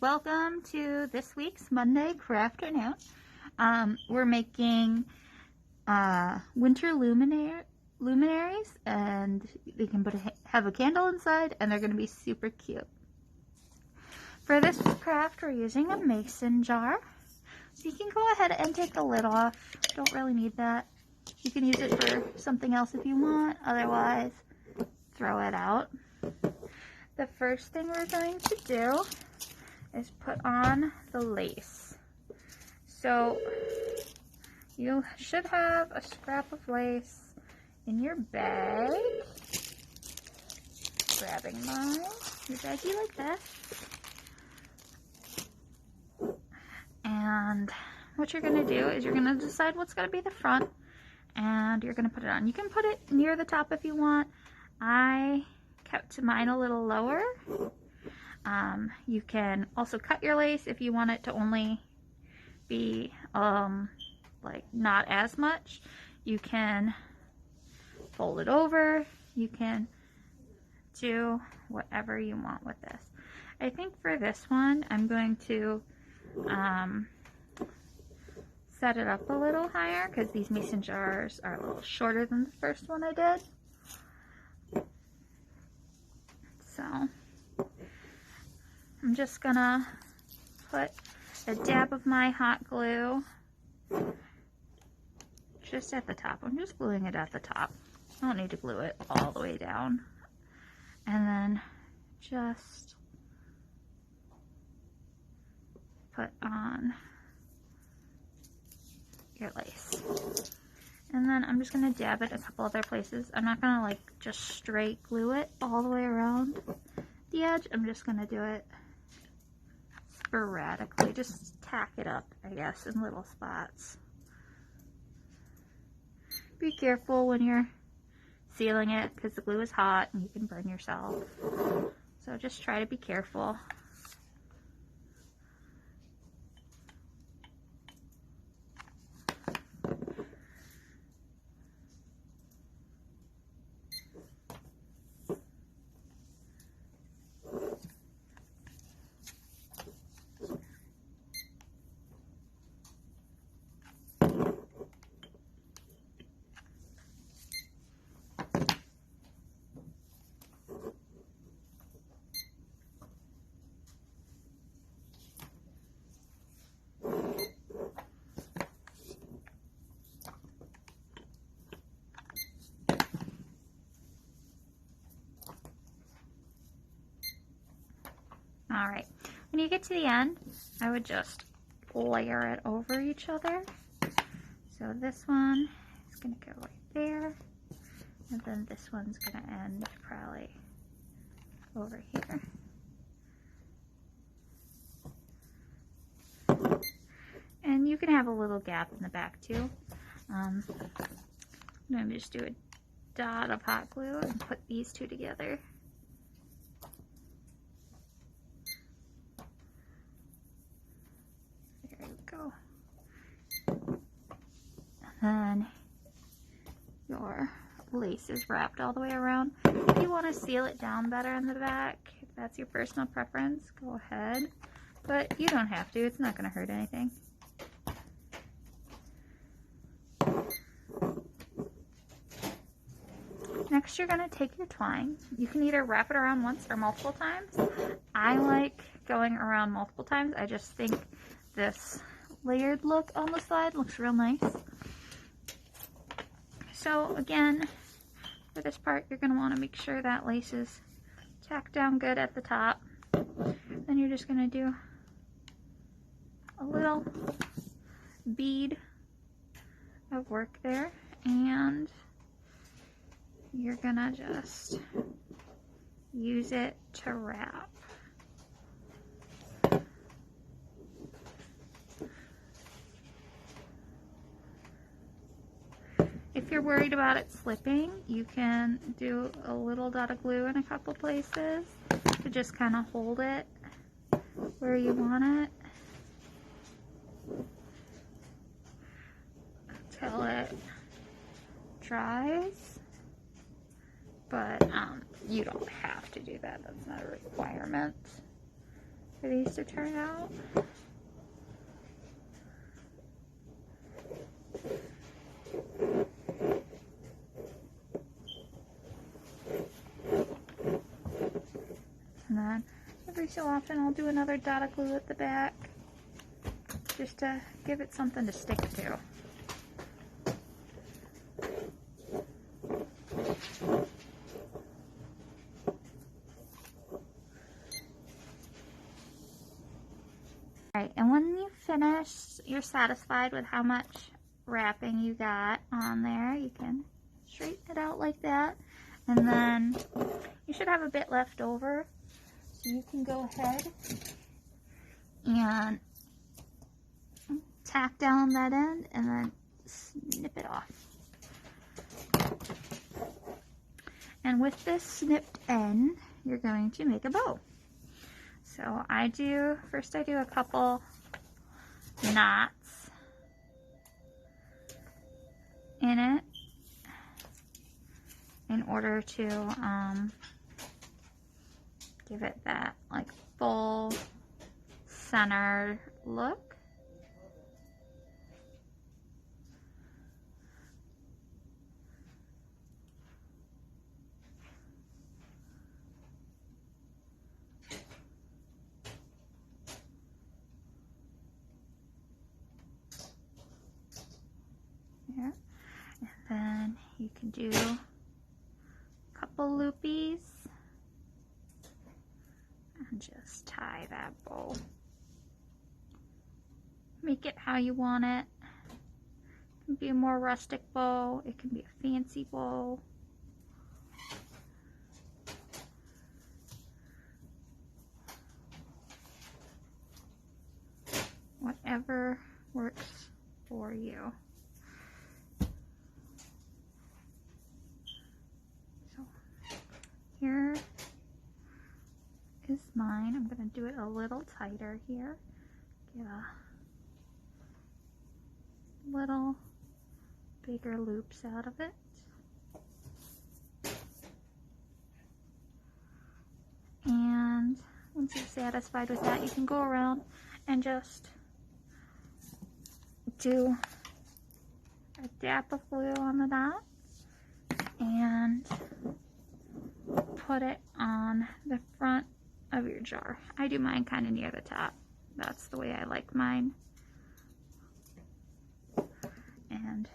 welcome to this week's Monday Crafternoon. We're making winter luminaries, and they can have a candle inside, and they're going to be super cute. For this craft, we're using a mason jar. So you can go ahead and take the lid off. Don't really need that. You can use it for something else if you want. Otherwise, throw it out. The first thing we're going to do is put on the lace. So you should have a scrap of lace in your bag. Grabbing your baggie like this. And what you're going to do is you're going to decide what's going to be the front, and you're going to put it on. You can put it near the top if you want. I kept mine a little lower. You can also cut your lace if you want it to only be like not as much. You can fold it over. You can do whatever you want with this. I think for this one I'm going to set it up a little higher because these mason jars are a little shorter than the first one I did. So I'm just gonna put a dab of my hot glue just at the top. I'm just gluing it at the top. I don't need to glue it all the way down. And then just put on your lace. And then I'm just going to dab it a couple other places. I'm not going to like just straight glue it all the way around the edge. I'm just going to do it sporadically. Just tack it up, I guess, in little spots. Be careful when you're sealing it because the glue is hot and you can burn yourself. So just try to be careful. Alright, when you get to the end, I would just layer it over each other. So this one is going to go right there, and then this one's going to end probably over here. And you can have a little gap in the back too. I'm going to just do a dot of hot glue and put these two together. Go. And then your lace is wrapped all the way around. If you want to seal it down better in the back, if that's your personal preference, go ahead. But you don't have to. It's not going to hurt anything. Next, you're going to take your twine. You can either wrap it around once or multiple times. I like going around multiple times. I just think this layered look on the side looks real nice. So again, for this part, you're going to want to make sure that lace is tacked down good at the top. Then you're just going to do a little bead of work there, and you're going to just use it to wrap. If you're worried about it slipping, you can do a little dot of glue in a couple places to just kind of hold it where you want it until it dries. But you don't have to do that. That's not a requirement. for these to turn out. And then every so often I'll do another dot of glue at the back just to give it something to stick to. Alright, and when you finish, you're satisfied with how much wrapping you got on there, you can straighten it out like that. And then you should have a bit left over, so you can go ahead and tack down that end and then snip it off. And with this snipped end, you're going to make a bow. So first I do a couple knots in it in order to give it that like full center look. There. And then you can do a couple loopies and just tie that bow. Make it how you want it. It can be a more rustic bow, it can be a fancy bow. Whatever works for you. Here is mine. I'm going to do it a little tighter here. Get a little bigger loops out of it. And once you're satisfied with that, you can go around and just do a dab of glue on the knot and put it on the front of your jar. I do mine kind of near the top. That's the way I like mine. And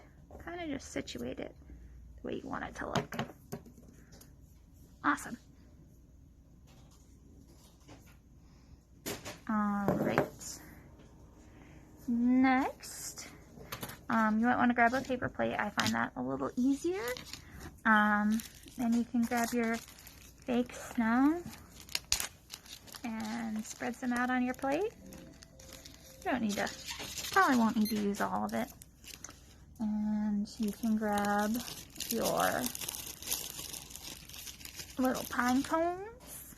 kind of just situate it the way you want it to look. Awesome. Alright. Next, you might want to grab a paper plate. I find that a little easier. And you can grab your fake snow and spread some out on your plate. You don't need to, probably won't need to use all of it. And you can grab your little pine cones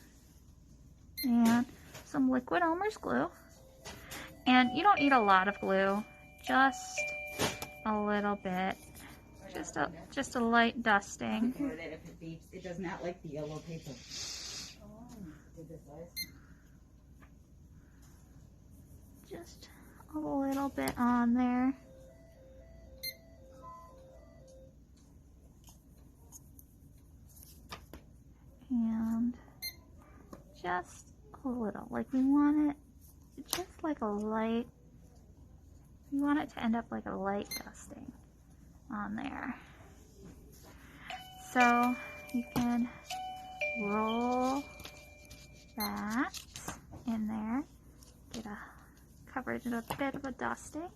and some liquid Elmer's glue. And you don't need a lot of glue, just a little bit. Just a light dusting. It does not like the yellow paper. Just a little bit on there. And just a little, like we want it just like a light, we want it to end up like a light dusting on there. So you can roll that in there, cover it in a bit of a dusting,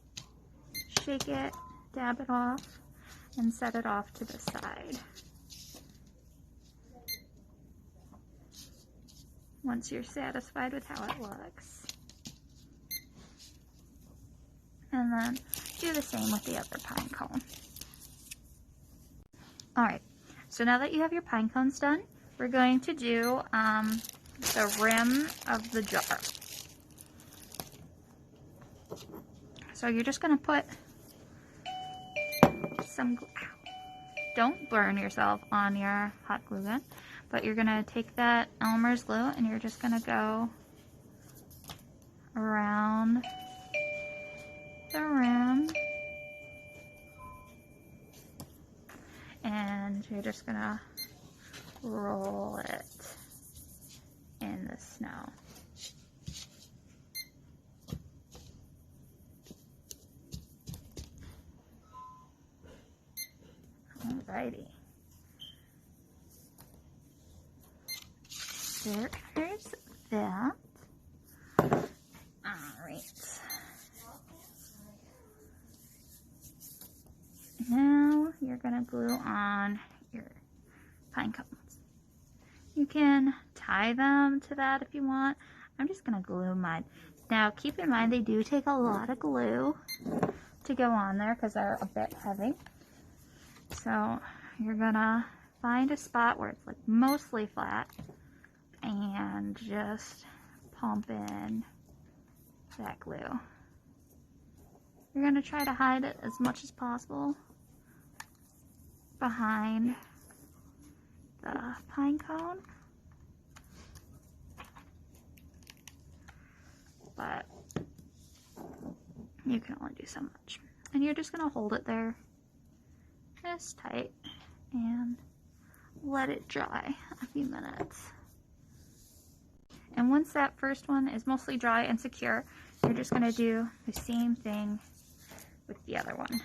shake it, dab it off, and set it off to the side. Once you're satisfied with how it looks. And then do the same with the other pine cone. Alright, so now that you have your pine cones done, we're going to do the rim of the jar. So you're just going to put some glue. Don't burn yourself on your hot glue gun, but you're going to take that Elmer's glue and you're just going to go around the rim. And you're just gonna roll it in the snow. Alrighty. There's that. Alright. Now you're gonna glue on your pine cones. You can tie them to that if you want. I'm just gonna glue mine. Now keep in mind they do take a lot of glue to go on there because they're a bit heavy. So you're gonna find a spot where it's like mostly flat and just pump in that glue. You're gonna try to hide it as much as possible behind the pine cone, but you can only do so much. And you're just gonna hold it there just tight and let it dry a few minutes. And once that first one is mostly dry and secure, you're just gonna do the same thing with the other one.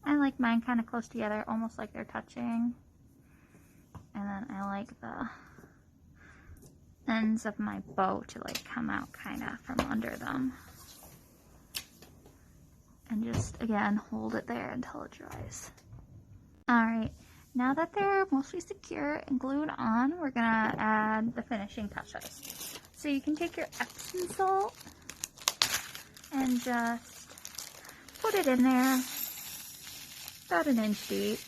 I like mine kind of close together, almost like they're touching. And then I like the ends of my bow to like come out kind of from under them. And just, again, hold it there until it dries. Alright, now that they're mostly secure and glued on, we're gonna add the finishing touches. So you can take your Epsom salt and just put it in there, about an inch deep.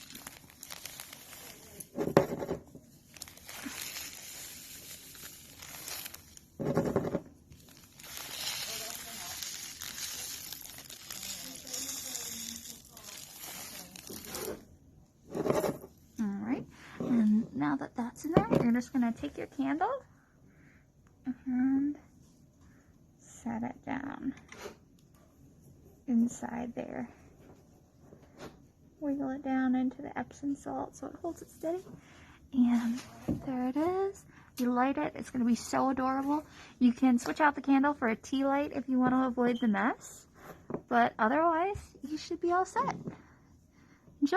Alright, and now that that's in there, you're just going to take your candle and set it down inside there. Wiggle it down into the Epsom salt so it holds it steady. And there it is. You light it. It's going to be so adorable. You can switch out the candle for a tea light if you want to avoid the mess. But otherwise, you should be all set. Enjoy!